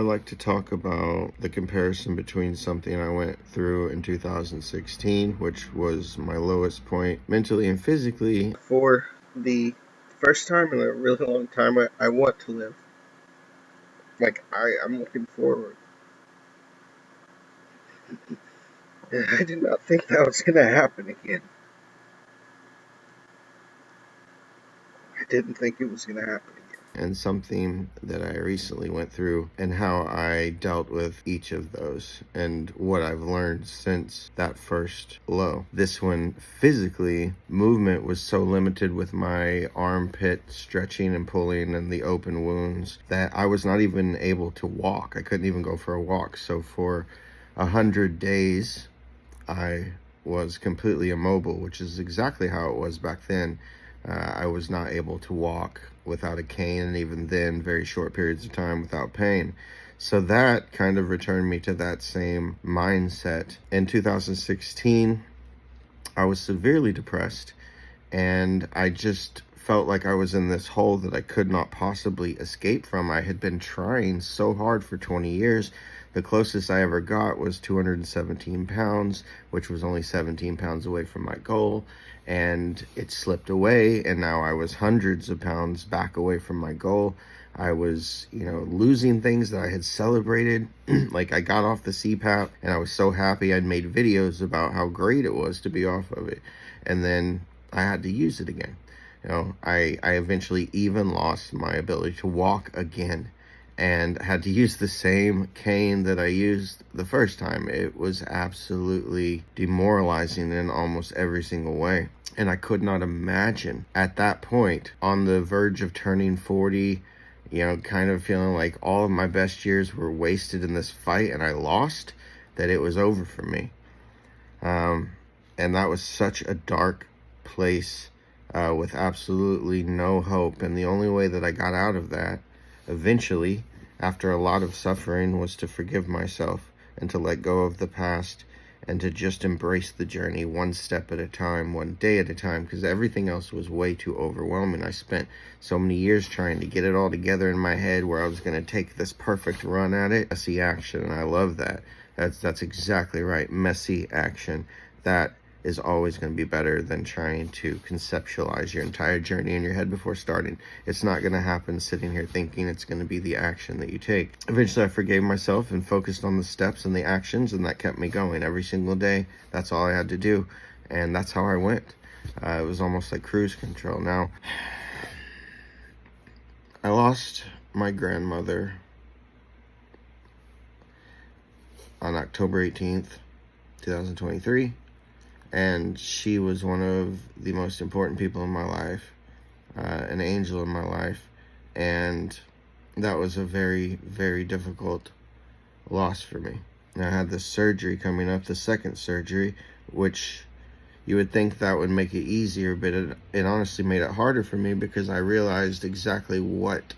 I'd like to talk about the comparison between something I went through in 2016, which was my lowest point mentally and physically. For the first time in a really long time, I want to live. I'm looking forward. And I did not think that was going to happen again. I didn't think it was going to happen again. And something that I recently went through and how I dealt with each of those and what I've learned since that first low. This one, physically, movement was so limited with my armpit stretching and pulling and the open wounds that I was not even able to walk. I couldn't even go for a walk. So for 100 days, I was completely immobile, which is exactly how it was back then. I was not able to walk without a cane, and even then, very short periods of time without pain. So that kind of returned me to that same mindset. In 2016, I was severely depressed, and I just felt like I was in this hole that I could not possibly escape from. I had been trying so hard for 20 years. The closest I ever got was 217 pounds, which was only 17 pounds away from my goal. And it slipped away, and now I was hundreds of pounds back away from my goal. I was, losing things that I had celebrated. Like, I got off the CPAP, and I was so happy. I'd made videos about how great it was to be off of it. And then I had to use it again. I eventually even lost my ability to walk again and had to use the same cane that I used the first time. It was absolutely demoralizing in almost every single way. And I could not imagine at that point, on the verge of turning 40, kind of feeling like all of my best years were wasted in this fight and I lost, that it was over for me. And that was such a dark place with absolutely no hope. And the only way that I got out of that eventually, after a lot of suffering, was to forgive myself and to let go of the past and to just embrace the journey one step at a time, one day at a time, because everything else was way too overwhelming. I spent so many years trying to get it all together in my head where I was going to take this perfect run at it. Messy action, and I love that. That's exactly right. Messy action. That is always going to be better than trying to conceptualize your entire journey in your head before starting. It's not going to happen sitting here thinking it's going to be the action that you take. Eventually, I forgave myself and focused on the steps and the actions, and that kept me going every single day. That's all I had to do, and that's how I went. It was almost like cruise control. Now, I lost my grandmother on October 18th, 2023. And she was one of the most important people in my life, an angel in my life. And that was a very, very difficult loss for me. And I had this surgery coming up, the second surgery, which you would think that would make it easier, but it honestly made it harder for me because I realized exactly what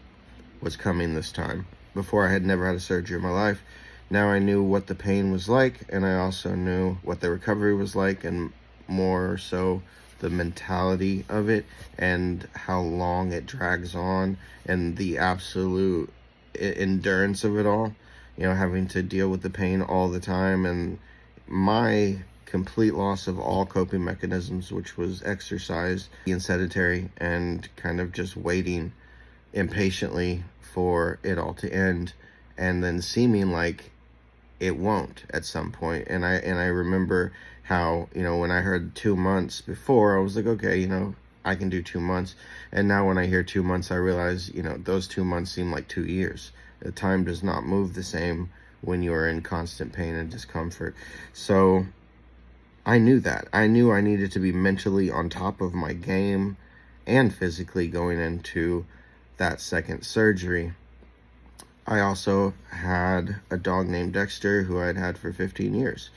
was coming this time. Before, I had never had a surgery in my life. Now I knew what the pain was like, and I also knew what the recovery was like, and more so the mentality of it and how long it drags on and the absolute endurance of it all, having to deal with the pain all the time, and my complete loss of all coping mechanisms, which was exercise, being sedentary, and kind of just waiting impatiently for it all to end, and then seeming like it won't at some point. And I remember how, when I heard 2 months before, I was like, okay, I can do 2 months. And now when I hear 2 months, I realize, those 2 months seem like 2 years. The time does not move the same when you are in constant pain and discomfort. So I knew that. I knew I needed to be mentally on top of my game and physically going into that second surgery. I also had a dog named Dexter, who I'd had for 15 years,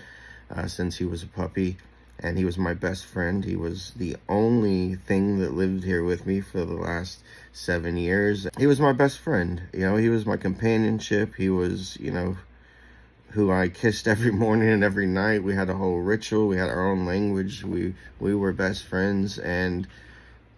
since he was a puppy, and he was my best friend. He was the only thing that lived here with me for the last 7 years. He was my best friend. He was my companionship. He was, who I kissed every morning and every night. We had a whole ritual. We had our own language. We were best friends, and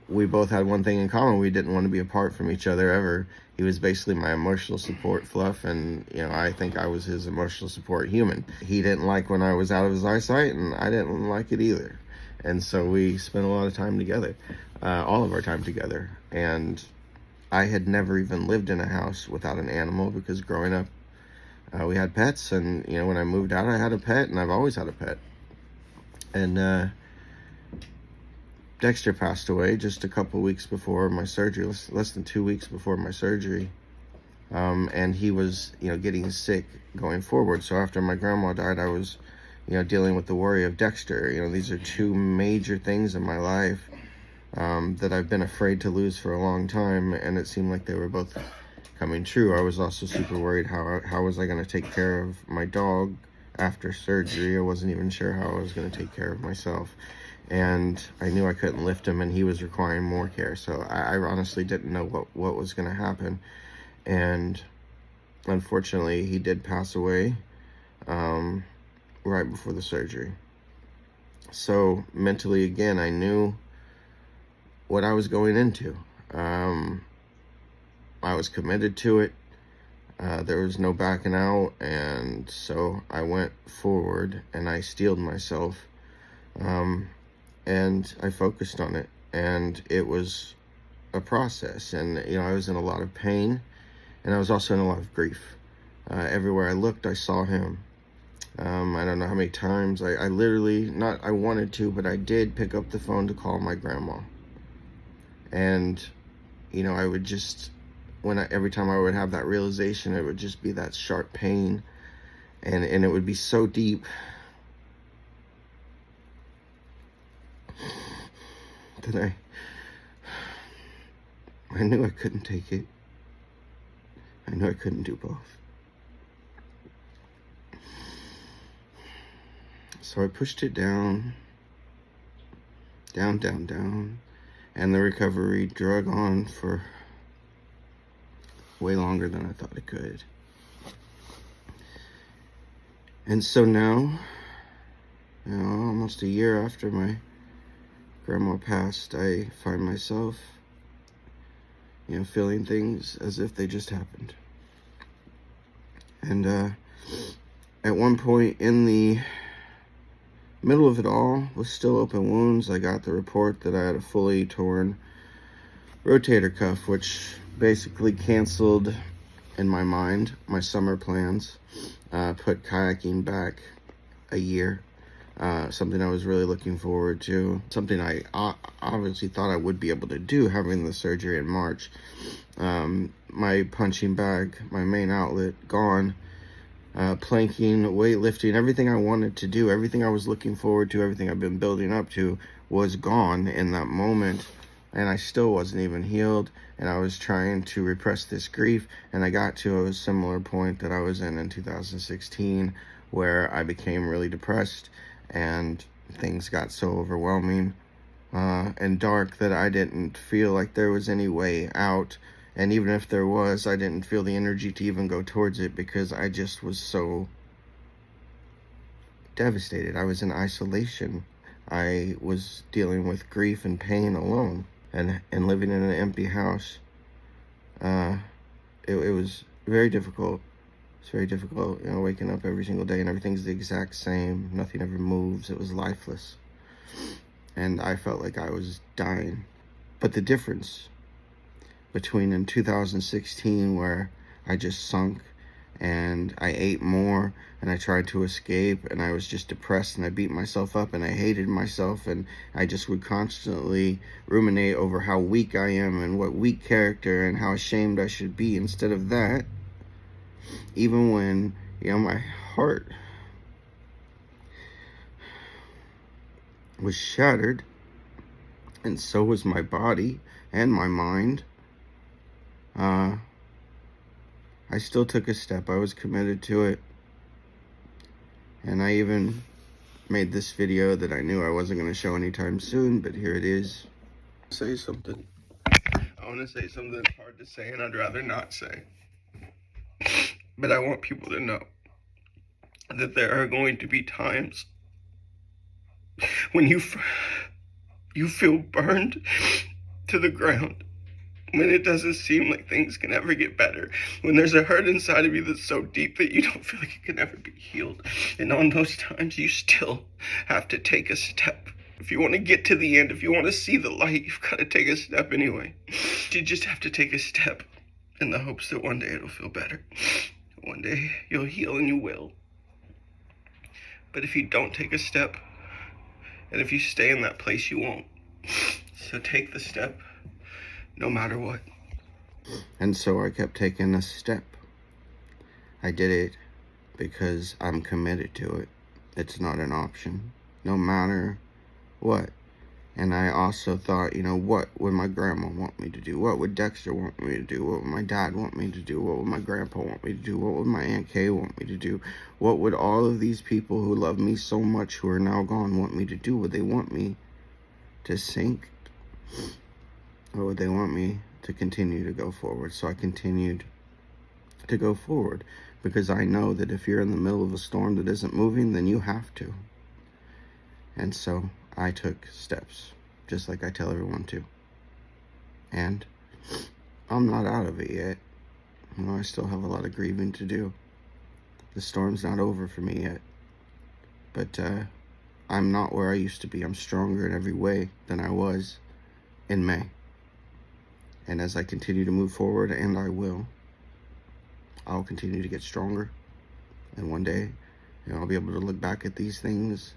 we both had one thing in common. We didn't want to be apart from each other ever. He was basically my emotional support fluff, and I think I was his emotional support human. He didn't like when I was out of his eyesight, and I didn't like it either. And so we spent a lot of time together, all of our time together. And I had never even lived in a house without an animal, because growing up, we had pets, and when I moved out, I had a pet, and I've always had a pet. And Dexter passed away just a couple weeks before my surgery, less than 2 weeks before my surgery. And he was, getting sick going forward. So after my grandma died, I was, dealing with the worry of Dexter. These are two major things in my life that I've been afraid to lose for a long time, and it seemed like they were both coming true. I was also super worried how was I going to take care of my dog after surgery. I wasn't even sure how I was going to take care of myself. And I knew I couldn't lift him, and he was requiring more care. So I honestly didn't know what was going to happen. And unfortunately, he did pass away right before the surgery. So mentally, again, I knew what I was going into. I was committed to it. There was no backing out. And so I went forward, and I steeled myself. And I focused on it, and it was a process. And I was in a lot of pain, and I was also in a lot of grief. Everywhere I looked, I saw him. I don't know how many times I literally, not I wanted to, but I did pick up the phone to call my grandma. And I would just, every time I would have that realization, it would just be that sharp pain, and it would be so deep that I knew I couldn't take it. I knew I couldn't do both. So I pushed it down, and the recovery drug on for way longer than I thought it could. And so now, almost a year after my grandma passed, I find myself, feeling things as if they just happened. And at one point in the middle of it all, with still open wounds, I got the report that I had a fully torn rotator cuff, which basically canceled, in my mind, my summer plans, put kayaking back a year. Something I was really looking forward to, something I obviously thought I would be able to do, having the surgery in March. My punching bag, my main outlet, gone. Planking, weightlifting, everything I wanted to do, everything I was looking forward to, everything I've been building up to was gone in that moment. And I still wasn't even healed, and I was trying to repress this grief, and I got to a similar point that I was in 2016, where I became really depressed, and things got so overwhelming and dark that I didn't feel like there was any way out. And even if there was, I didn't feel the energy to even go towards it, because I just was so devastated. I was in isolation. I was dealing with grief and pain alone, and living in an empty house. It was very difficult. It's very difficult, waking up every single day and everything's the exact same. Nothing ever moves. It was lifeless. And I felt like I was dying. But the difference between in 2016, where I just sunk and I ate more and I tried to escape and I was just depressed and I beat myself up and I hated myself and I just would constantly ruminate over how weak I am and what weak character and how ashamed I should be. Instead of that, even when, my heart was shattered, and so was my body and my mind, I still took a step. I was committed to it. And I even made this video that I knew I wasn't going to show anytime soon, but here it is. Say something. I want to say something that's hard to say and I'd rather not say. But I want people to know that there are going to be times when you feel burned to the ground. When it doesn't seem like things can ever get better, when there's a hurt inside of you that's so deep that you don't feel like it can ever be healed, and on those times you still have to take a step. If you want to get to the end, if you want to see the light, you've got to take a step anyway. You just have to take a step in the hopes that one day it'll feel better. One day you'll heal, and you will. But if you don't take a step, and if you stay in that place, you won't. So take the step, no matter what. And so I kept taking a step. I did it because I'm committed to it. It's not an option, no matter what. And I also thought, what would my grandma want me to do? What would Dexter want me to do? What would my dad want me to do? What would my grandpa want me to do? What would my Aunt Kay want me to do? What would all of these people who love me so much, who are now gone, want me to do? Would they want me to sink? Or would they want me to continue to go forward? So I continued to go forward, because I know that if you're in the middle of a storm that isn't moving, then you have to. And so I took steps, just like I tell everyone to. And I'm not out of it yet. I still have a lot of grieving to do. The storm's not over for me yet. But I'm not where I used to be. I'm stronger in every way than I was in May. And as I continue to move forward, and I will, I'll continue to get stronger. And one day, I'll be able to look back at these things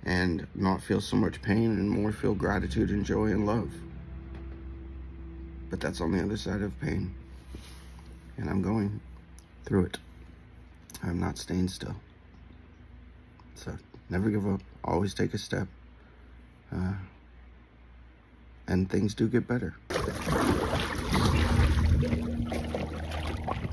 and not feel so much pain, and more feel gratitude and joy and love. But that's on the other side of pain. And I'm going through it. I'm not staying still. So never give up. Always take a step. And things do get better.